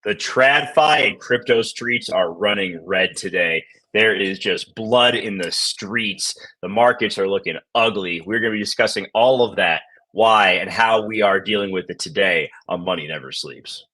The TradFi and crypto streets are running red today. There is just blood in the streets. The markets are looking ugly. We're going to be discussing all of that, why, and how we are dealing with it today on Money Never Sleeps.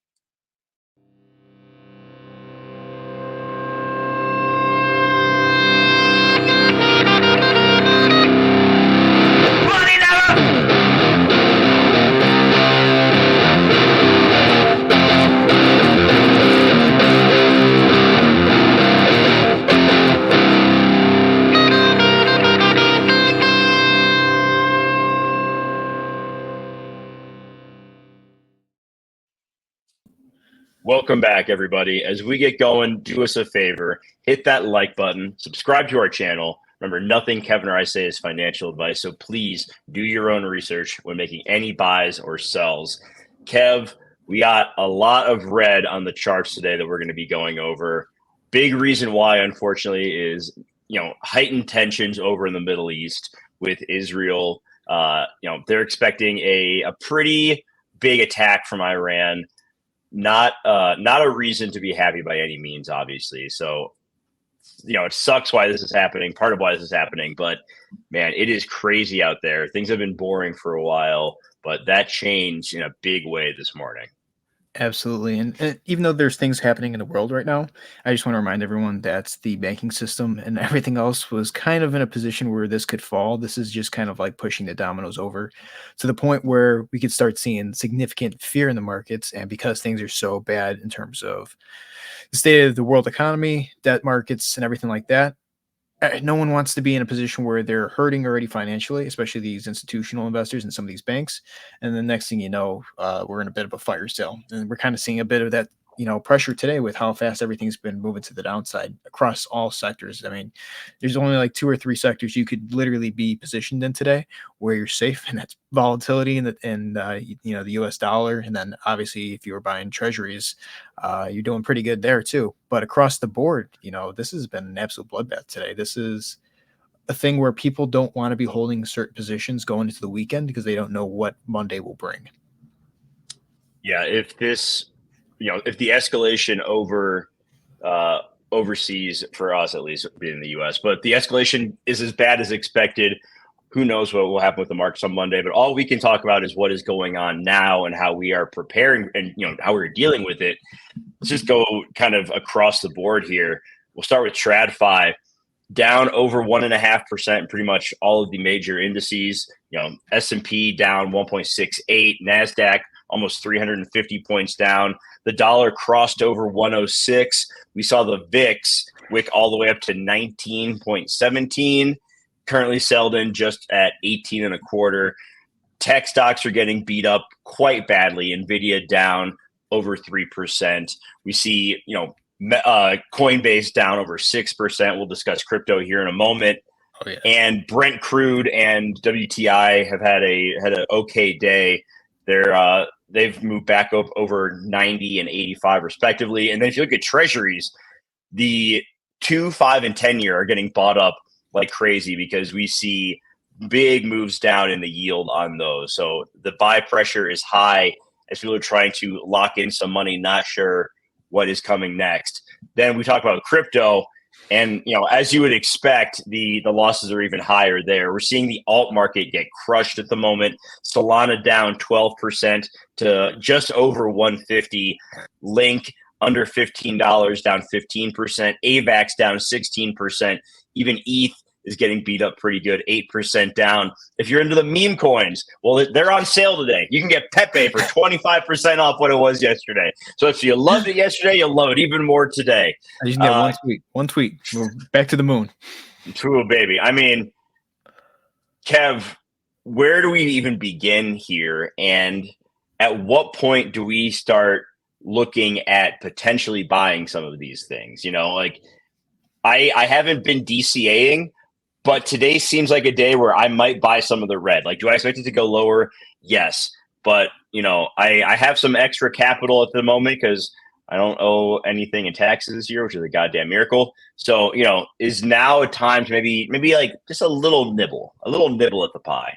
Welcome back, everybody. As we get going, do us a favor, hit that like button, subscribe to our channel. Remember, nothing Kevin or I say is financial advice, so please do your own research when making any buys or sells. Kev, we got a lot of red on the charts today that we're going to be going over. Big reason why, unfortunately, is heightened tensions over in the Middle East with Israel. They're expecting a pretty big attack from Iran. Not a reason to be happy by any means, obviously. So, it sucks why this is happening, part of why this is happening, but man, it is crazy out there. Things have been boring for a while, but that changed in a big way this morning. Absolutely. And even though there's things happening in the world right now, I just want to remind everyone that the banking system and everything else was kind of in a position where this could fall. This is just kind of like pushing the dominoes over to the point where we could start seeing significant fear in the markets. And because things are so bad in terms of the state of the world economy, debt markets, and everything like that, no one wants to be in a position where they're hurting already financially, especially these institutional investors and some of these banks. And the next thing you know, we're in a bit of a fire sale. And we're kind of seeing a bit of that, pressure today with how fast everything's been moving to the downside across all sectors. I mean, there's only like 2 or 3 sectors you could literally be positioned in today where you're safe, and that's volatility and the US dollar. And then obviously if you were buying treasuries, you're doing pretty good there too. But across the board, this has been an absolute bloodbath today. This is a thing where people don't want to be holding certain positions going into the weekend because they don't know what Monday will bring. Yeah, if the escalation overseas, for us at least, being in the U.S., but if the escalation is as bad as expected, who knows what will happen with the markets on Monday. But all we can talk about is what is going on now and how we are preparing and how we're dealing with it. Let's just go kind of across the board here. We'll start with TradFi, down over 1.5%, pretty much all of the major indices. S&P down 1.68, NASDAQ almost 350 points down. The dollar crossed over 106. We saw the VIX wick all the way up to 19.17. Currently sold in just at 18 and a quarter. Tech stocks are getting beat up quite badly. Nvidia down over 3%. We see, Coinbase down over 6%. We'll discuss crypto here in a moment. Oh, yeah. And Brent crude and WTI have had an okay day. They've moved back up over 90 and 85 respectively. And then if you look at treasuries, the 2, 5, and 10-year are getting bought up like crazy because we see big moves down in the yield on those. So the buy pressure is high as people are trying to lock in some money, not sure what is coming next. Then we talk about crypto, and as you would expect, the losses are even higher there. We're seeing the alt market get crushed at the moment. Solana down 12% to just over 150. Link under $15, down 15%. AVAX down 16%. Even ETH is getting beat up pretty good, 8% down. If you're into the meme coins, well, they're on sale today. You can get Pepe for 25% off what it was yesterday. So if you loved it yesterday, you'll love it even more today. I just get one tweet. We're back to the moon. True, baby. I mean, Kev, where do we even begin here? And at what point do we start looking at potentially buying some of these things? I haven't been DCAing, but today seems like a day where I might buy some of the red. Like, do I expect it to go lower? Yes. But, I have some extra capital at the moment because I don't owe anything in taxes this year, which is a goddamn miracle. So, is now a time to maybe like just a little nibble at the pie?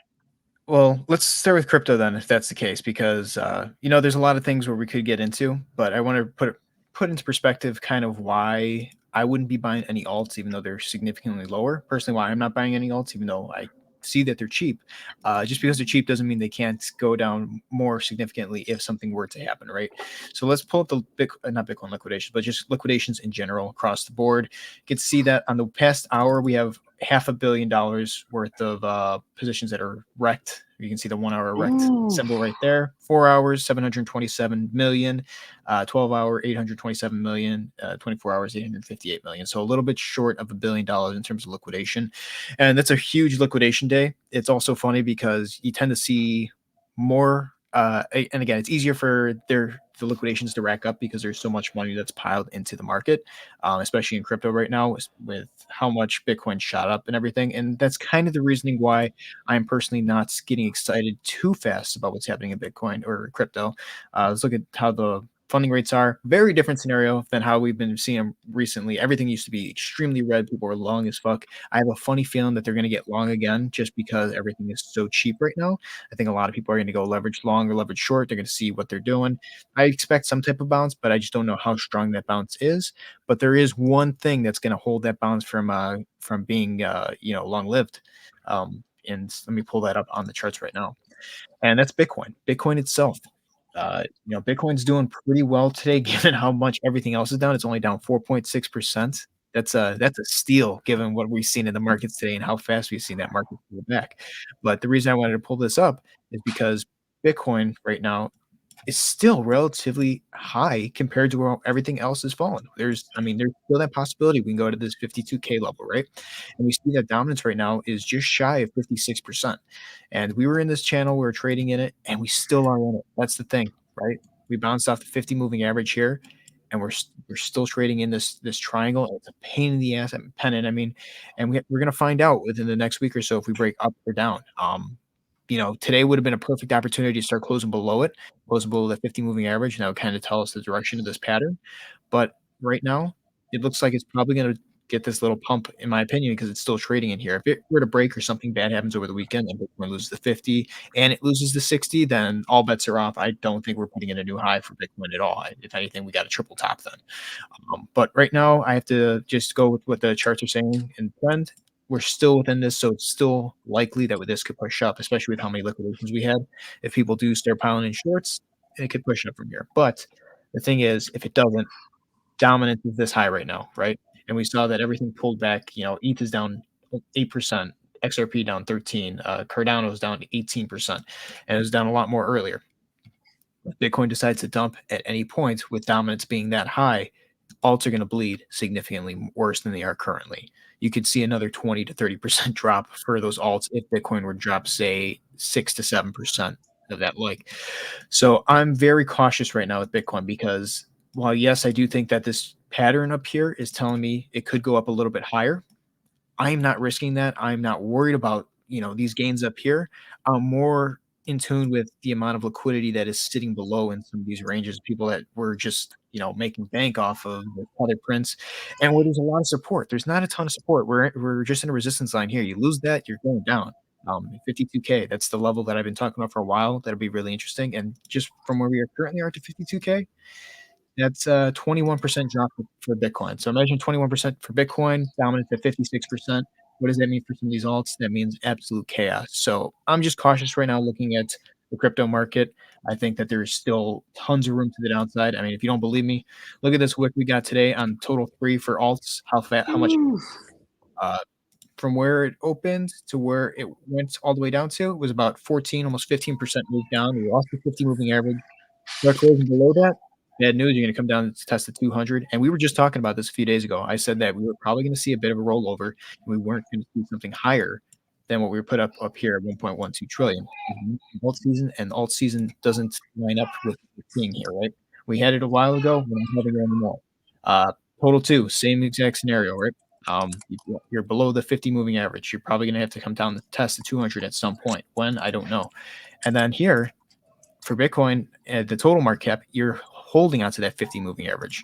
Well, let's start with crypto then, if that's the case, because there's a lot of things where we could get into, but I want to put into perspective kind of why I wouldn't be buying any alts, even though they're significantly lower. Personally, why I'm not buying any alts, even though I see that they're cheap. Just because they're cheap doesn't mean they can't go down more significantly if something were to happen, right? So let's pull up the not Bitcoin liquidations, but just liquidations in general across the board. You can see that on the past hour, we have $500 million worth of positions that are wrecked. You can see the 1 hour wrecked Ooh. symbol right there. 4 hours, 727 million. 12 hour, 827 million. 24 hours, 858 million. So a little bit short of $1 billion in terms of liquidation. And that's a huge liquidation day. It's also funny because you tend to see more. And again, it's easier for the liquidations to rack up because there's so much money that's piled into the market, especially in crypto right now, with how much Bitcoin shot up and everything. And that's kind of the reasoning why I'm personally not getting excited too fast about what's happening in Bitcoin or crypto. Let's look at how the funding rates are. Very different scenario than how we've been seeing them recently. Everything used to be extremely red. People were long as fuck. I have a funny feeling that they're going to get long again just because everything is so cheap right now. I think a lot of people are going to go leverage long or leverage short. They're going to see what they're doing. I expect some type of bounce, but I just don't know how strong that bounce is. But there is one thing that's going to hold that bounce from being long lived. And let me pull that up on the charts right now, and that's Bitcoin. Bitcoin itself. Bitcoin's doing pretty well today, given how much everything else is down. It's only down 4.6%. That's a steal given what we've seen in the markets today and how fast we've seen that market pull back. But the reason I wanted to pull this up is because Bitcoin right now is still relatively high compared to where everything else is falling. There's still that possibility we can go to this 52K level, right? And we see that dominance right now is just shy of 56%. And we were in this channel, we were trading in it, and we still are in it. That's the thing, right? We bounced off the 50 moving average here, and we're still trading in this triangle. It's a pain in the ass at pennant. And we're gonna find out within the next week or so if we break up or down. Today would have been a perfect opportunity to start closing below it, closing below the 50 moving average, and that would kind of tell us the direction of this pattern. But right now, it looks like it's probably going to get this little pump, in my opinion, because it's still trading in here. If it were to break or something bad happens over the weekend and Bitcoin loses the 50 and it loses the 60, then all bets are off. I don't think we're putting in a new high for Bitcoin at all. If anything, we got a triple top then. But right now, I have to just go with what the charts are saying and trend. We're still within this, so it's still likely that this could push up, especially with how many liquidations we had. If people do start piling in shorts, it could push it up from here. But the thing is, if it doesn't, dominance is this high right now, right? And we saw that everything pulled back. ETH is down 8%, XRP down 13, Cardano is down 18%, and it was down a lot more earlier. If Bitcoin decides to dump at any point with dominance being that high, alts are going to bleed significantly worse than they are currently. You could see another 20 to 30% drop for those alts if Bitcoin were to drop, say, 6 to 7% of that. So I'm very cautious right now with Bitcoin because while, yes, I do think that this pattern up here is telling me it could go up a little bit higher, I'm not risking that. I'm not worried about, these gains up here. I'm more in tune with the amount of liquidity that is sitting below in some of these ranges, people that were just, making bank off of the other prints and where there's a lot of support. There's not a ton of support. We're just in a resistance line here. You lose that, you're going down. 52K, that's the level that I've been talking about for a while. That'll be really interesting. And just from where we are currently are to 52K, that's a 21% drop for Bitcoin. So imagine 21% for Bitcoin, dominance at 56%. What does that mean for some of these alts? That means absolute chaos. So I'm just cautious right now looking at the crypto market. I think that there's still tons of room to the downside. If you don't believe me, look at this wick we got today on total 3 for alts. How much uh, from where it opened to where it went all the way down to was about 14, almost 15% move down. We lost the 50 moving average. Start closing below that, bad news, you're going to come down to test the 200. And we were just talking about this a few days ago. I said that we were probably going to see a bit of a rollover, and we weren't going to see something higher than what we were put up here at 1.12 trillion. Alt season doesn't line up with what we're seeing here, right? We had it a while ago. We're not having it anymore. Total two, same exact scenario, right? You're below the 50 moving average. You're probably going to have to come down to test the 200 at some point. When, I don't know. And then here, for Bitcoin, the total market cap, you're holding onto that 50 moving average.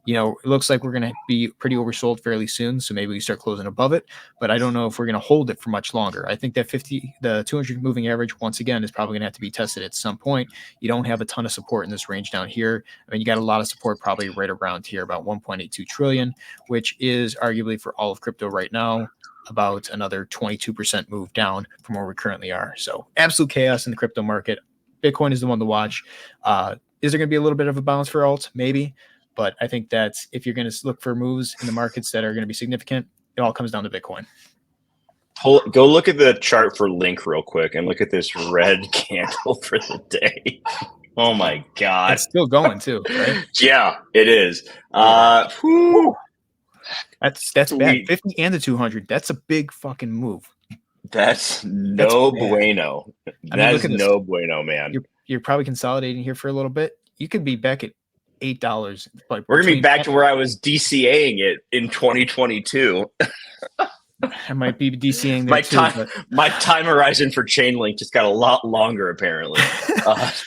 it looks like we're going to be pretty oversold fairly soon. So maybe we start closing above it, but I don't know if we're going to hold it for much longer. I think that the 200 moving average, once again, is probably going to have to be tested at some point. You don't have a ton of support in this range down here. I mean, you got a lot of support probably right around here, about 1.82 trillion, which is arguably for all of crypto right now about another 22% move down from where we currently are. So absolute chaos in the crypto market. Bitcoin is the one to watch. Is there going to be a little bit of a bounce for alt? Maybe. But I think that if you're going to look for moves in the markets that are going to be significant, it all comes down to Bitcoin. Go look at the chart for Link real quick and look at this red candle for the day. Oh my God. It's still going too, right? Yeah, it is. Yeah. Whew. That's bad. 50 and the 200. That's a big fucking move. That's no bueno. That is no bueno, man. You're probably consolidating here for a little bit. You could be back at $8. We're gonna be back to where I was DCAing it in 2022. I might be DCing there my time horizon for Chainlink just got a lot longer, apparently.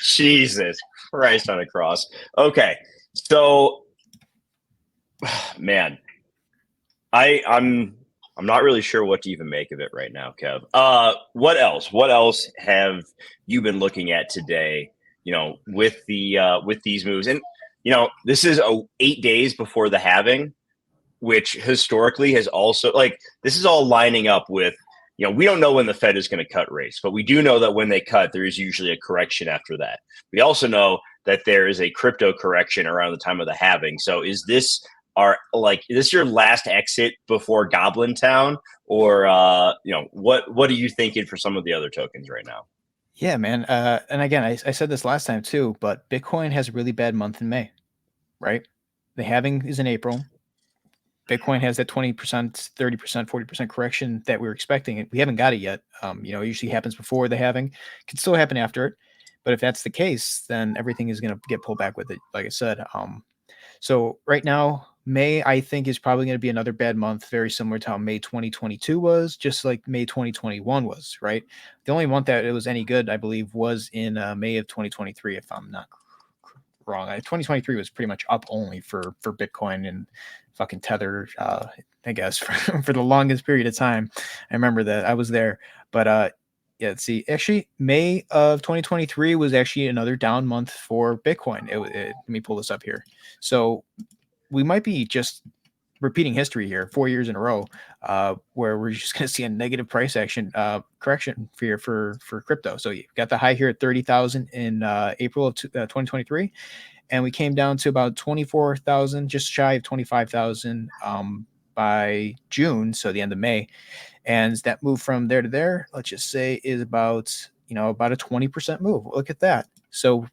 Jesus Christ on a cross. Okay, so man, I'm not really sure what to even make of it right now, Kev. What else? What else have you been looking at today? With these moves, and this is 8 days before the halving, which historically has also this is all lining up with we don't know when the Fed is going to cut rates, but we do know that when they cut, there is usually a correction after that. We also know that there is a crypto correction around the time of the halving. So is this your last exit before Goblin Town, or what are you thinking for some of the other tokens right now? Yeah, man. And again, I said this last time too, but Bitcoin has a really bad month in May, right? The halving is in April. Bitcoin has that 20%, 30%, 40% correction that we were expecting. We haven't got it yet. It usually happens before the halving. It can still happen after it. But if that's the case, then everything is going to get pulled back with it, like I said. So right now, May, I think, is probably going to be another bad month, very similar to how May 2022 was, just like May 2021 was, right? The only month that it was any good, I believe, was in May of 2023, if I'm not wrong. 2023 was pretty much up only for Bitcoin and fucking Tether, I guess, for the longest period of time. I remember that I was there. But yeah, let's see. Actually, May of 2023 was actually another down month for Bitcoin. Let me pull this up here. So we might be just repeating history here, 4 years in a row, where we're just going to see a negative price action correction for crypto. So you got the high here at 30,000 in April of 2023, and we came down to about 24,000, just shy of 25,000 by June, so the end of May. And that move from there to there, let's just say, is about a 20% move. Look at that. So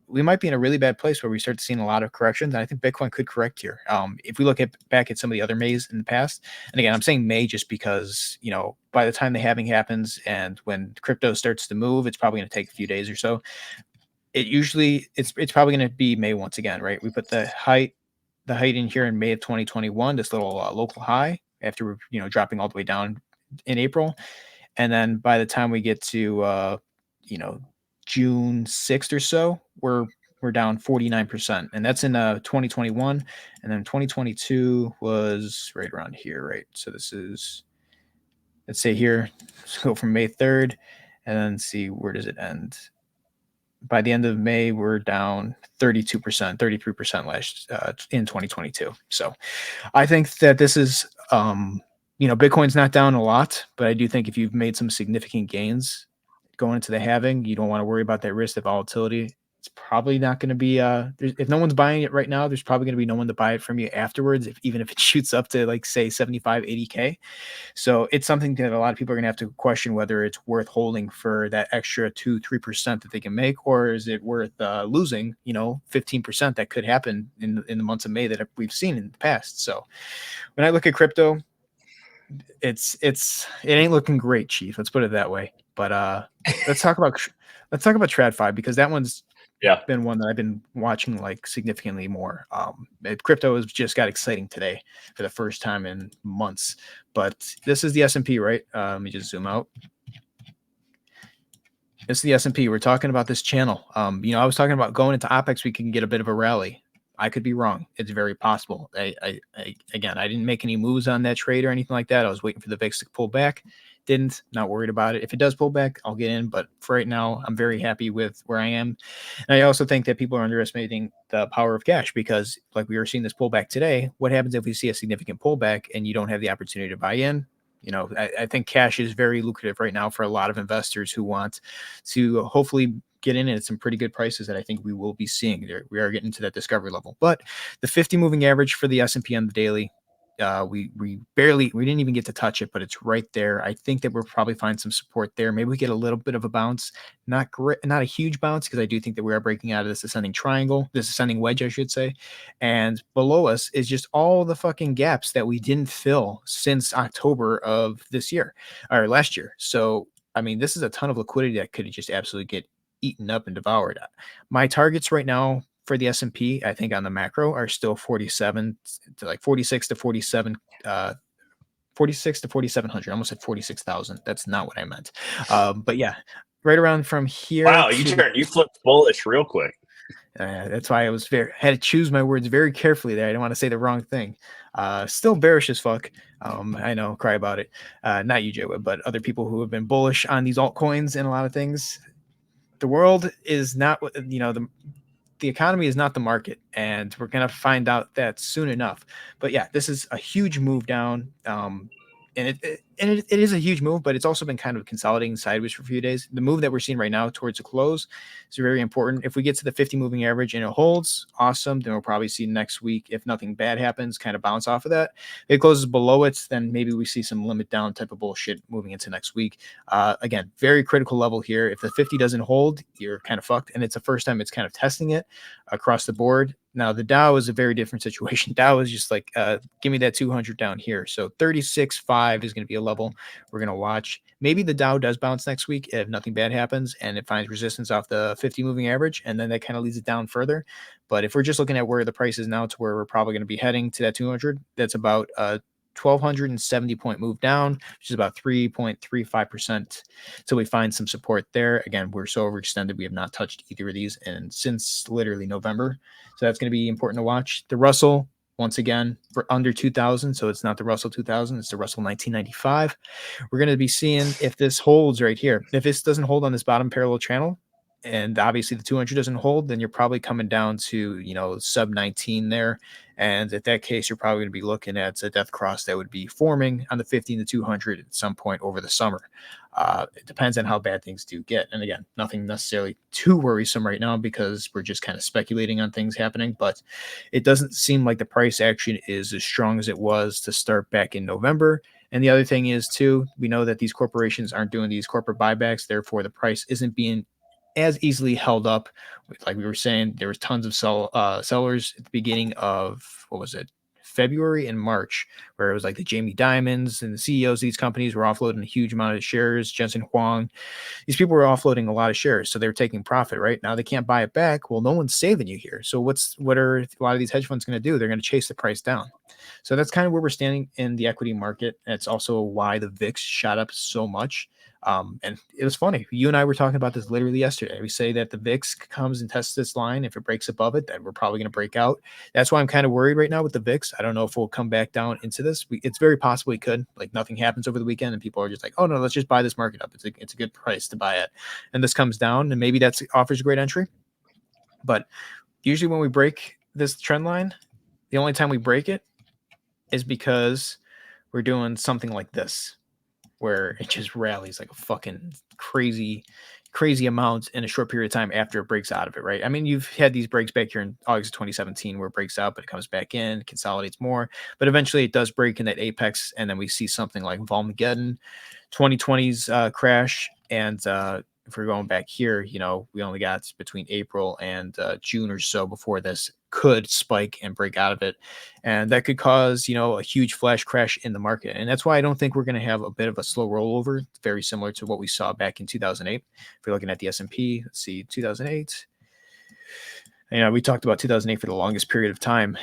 we might be in a really bad place where we start seeing a lot of corrections. And I think Bitcoin could correct here. If we look back at some of the other Mays in the past, and again, I'm saying May just because, by the time the halving happens and when crypto starts to move, it's probably going to take a few days or so. It's probably going to be May once again, right? We put the height in here in May of 2021, this little local high after we're, dropping all the way down in April. And then by the time we get to, June 6th or so, we're down 49%, and that's in 2021, and then 2022 was right around here, right? So this is, let's say here, let's go from May 3rd, and then see where does it end. By the end of May, we're down 32%, 33% last in 2022. So I think that this is, Bitcoin's not down a lot, but I do think if you've made some significant gains going into the halving, you don't want to worry about that risk of volatility. It's probably not going to be if no one's buying it right now, there's probably going to be no one to buy it from you afterwards, even if it shoots up to say 75, 80K. So it's something that a lot of people are going to have to question whether it's worth holding for that extra 2-3% that they can make, or is it worth losing 15% that could happen in the months of May that we've seen in the past. So when I look at crypto, it ain't looking great, Chief. Let's put it that way. But let's talk about TradFi, because that one's been one that I've been watching significantly more. Crypto has just got exciting today for the first time in months. But this is the S&P, right? Let me just zoom out. This is the S&P. We're talking about this channel. I was talking about going into OPEX, we can get a bit of a rally. I could be wrong. It's very possible. Again, I didn't make any moves on that trade or anything like that. I was waiting for the VIX to pull back. Didn't. Not worried about it. If it does pull back, I'll get in. But for right now, I'm very happy with where I am. And I also think that people are underestimating the power of cash because, like we were seeing this pullback today, what happens if we see a significant pullback and you don't have the opportunity to buy in? I think cash is very lucrative right now for a lot of investors who want to hopefully get in at some pretty good prices that I think we will be seeing there. We are getting to that discovery level. But the 50 moving average for the S&P on the daily, we didn't even get to touch it, but it's right there. I think that we'll probably find some support there. Maybe we get a little bit of a bounce, not a huge bounce, because I do think that we are breaking out of this ascending triangle, this ascending wedge, I should say. And below us is just all the fucking gaps that we didn't fill since October of this year or last year. So, I mean, this is a ton of liquidity that could just absolutely get eaten up and devoured. My targets right now for the S&P, I think on the macro are still 47 to like 46 to 47, 46 to 4,700. I almost said 46,000. That's not what I meant. But yeah, right around from here. Wow, you flipped bullish real quick. That's why I had to choose my words very carefully there. I didn't want to say the wrong thing. Still bearish as fuck. I know, cry about it. Not you, Jweb, but other people who have been bullish on these altcoins and a lot of things. The world is not, the economy is not the market, and we're going to find out that soon enough. But yeah, this is a huge move down. And it is a huge move, but it's also been kind of consolidating sideways for a few days. The move that we're seeing right now towards the close is very important. If we get to the 50 moving average and it holds, awesome. Then we'll probably see next week, if nothing bad happens, kind of bounce off of that. If it closes below it, then maybe we see some limit down type of bullshit moving into next week. Again, very critical level here. If the 50 doesn't hold, you're kind of fucked. And it's the first time it's kind of testing it across the board. Now, the Dow is a very different situation. Dow is just like, give me that 200 down here. So 36.5 is going to be a level we're going to watch. Maybe the Dow does bounce next week if nothing bad happens and it finds resistance off the 50 moving average, and then that kind of leads it down further. But if we're just looking at where the price is now to where we're probably going to be heading to that 200, that's about 1,270 point move down, which is about 3.35%. So we find some support there. Again, we're so overextended. We have not touched either of these and since literally November. So that's going to be important to watch. The Russell, once again, for under 2,000. So it's not the Russell 2000. It's the Russell 1995. We're going to be seeing if this holds right here. If this doesn't hold on this bottom parallel channel, and obviously the 200 doesn't hold, then you're probably coming down to, sub 19 there. And at that case, you're probably going to be looking at a death cross that would be forming on the 50 to 200 at some point over the summer. It depends on how bad things do get. And again, nothing necessarily too worrisome right now because we're just kind of speculating on things happening, but it doesn't seem like the price action is as strong as it was to start back in November. And the other thing is too, we know that these corporations aren't doing these corporate buybacks. Therefore, the price isn't being as easily held up. Like we were saying, there was tons of sellers at the beginning of, February and March, where it was like the Jamie Dimons and the CEOs of these companies were offloading a huge amount of shares. Jensen Huang, these people were offloading a lot of shares, so they were taking profit. Right now, they can't buy it back. Well, no one's saving you here. So what are a lot of these hedge funds going to do? They're going to chase the price down. So that's kind of where we're standing in the equity market. That's also why the VIX shot up so much. And it was funny. You and I were talking about this literally yesterday. We say that the VIX comes and tests this line. If it breaks above it, then we're probably going to break out. That's why I'm kind of worried right now with the VIX. I don't know if we'll come back down into this. It's very possible we could. Like nothing happens over the weekend and people are just like, oh no, let's just buy this market up. It's a good price to buy it. And this comes down and maybe that offers a great entry. But usually when we break this trend line, the only time we break it is because we're doing something like this, where it just rallies like a fucking crazy amount in a short period of time after it breaks out of it, right? I mean, you've had these breaks back here in August of 2017 where it breaks out, but it comes back in, consolidates more, but eventually it does break in that apex, and then we see something like Volmageddon, 2020's crash, and if we're going back here, we only got between April and June or so before this could spike and break out of it. And that could cause, a huge flash crash in the market. And that's why I don't think we're going to have a bit of a slow rollover, very similar to what we saw back in 2008. If you're looking at the S&P, let's see, 2008. We talked about 2008 for the longest period of time.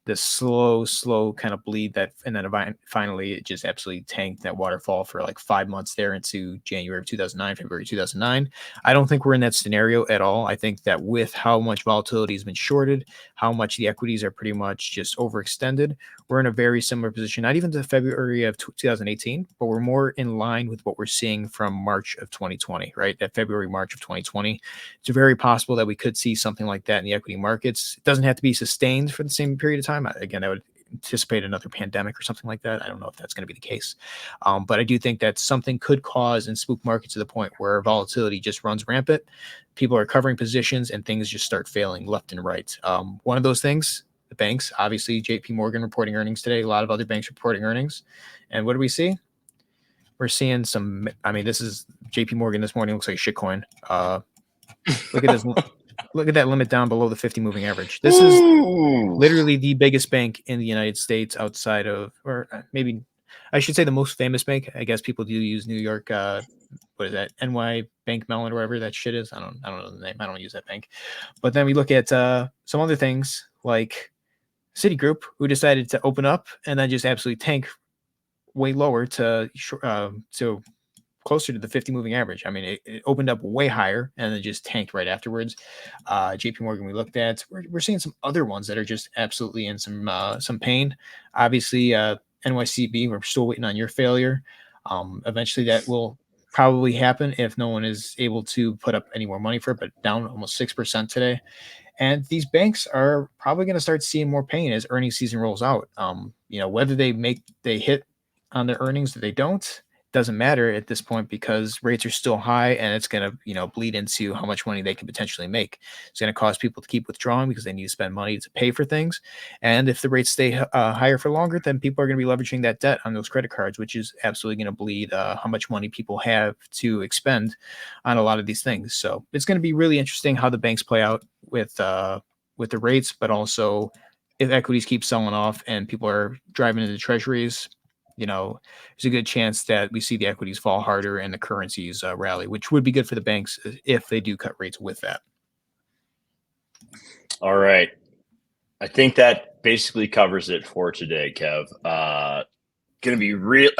the slow kind of bleed that, and then finally it just absolutely tanked that waterfall for like 5 months there into January of 2009, February 2009. I don't think we're in that scenario at all. I think that with how much volatility has been shorted, how much the equities are pretty much just overextended, we're in a very similar position, not even to February of 2018, but we're more in line with what we're seeing from March of 2020, right? That February, March of 2020. It's very possible that we could see something like that in the equity markets. It doesn't have to be sustained for the same period of time. Again, I would anticipate another pandemic or something like that. I don't know if that's going to be the case. But I do think that something could cause and spook markets to the point where volatility just runs rampant. People are covering positions and things just start failing left and right. One of those things, the banks, obviously JP Morgan reporting earnings today, a lot of other banks reporting earnings. And what do we see? We're seeing some, I mean, this is JP Morgan this morning, looks like a shitcoin. Look at this. Look at that limit down below the 50 moving average. This is literally the biggest bank in the United States outside of, or maybe I should say the most famous bank. I guess people do use New York. What is that? NY Bank Mellon or whatever that shit is. I don't know the name. I don't use that bank. But then we look at some other things like Citigroup, who decided to open up and then just absolutely tank way lower to closer to the 50 moving average. I mean, it opened up way higher and then just tanked right afterwards. JP Morgan, we looked at, we're seeing some other ones that are just absolutely in some pain. Obviously, NYCB, we're still waiting on your failure. Eventually that will probably happen if no one is able to put up any more money for it, but down almost 6% today. And these banks are probably going to start seeing more pain as earnings season rolls out. Whether they hit on their earnings or they don't, doesn't matter at this point because rates are still high and it's going to, bleed into how much money they can potentially make. It's going to cause people to keep withdrawing because they need to spend money to pay for things. And if the rates stay higher for longer, then people are going to be leveraging that debt on those credit cards, which is absolutely going to bleed how much money people have to expend on a lot of these things. So it's going to be really interesting how the banks play out with the rates, but also if equities keep selling off and people are driving into treasuries, there's a good chance that we see the equities fall harder and the currencies rally, which would be good for the banks if they do cut rates with that. All right. I think that basically covers it for today, Kev. Going to be real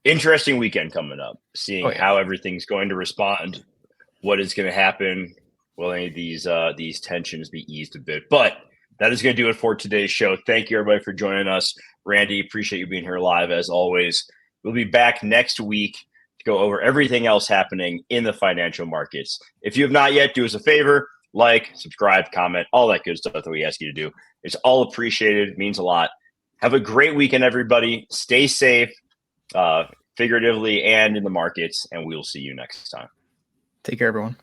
interesting weekend coming up, seeing how everything's going to respond, what is going to happen. Will any of these tensions be eased a bit? But that is going to do it for today's show. Thank you, everybody, for joining us. Randy, appreciate you being here live as always. We'll be back next week to go over everything else happening in the financial markets. If you have not yet, do us a favor, like, subscribe, comment, all that good stuff that we ask you to do. It's all appreciated. It means a lot. Have a great weekend, everybody. Stay safe, figuratively and in the markets, and we will see you next time. Take care, everyone.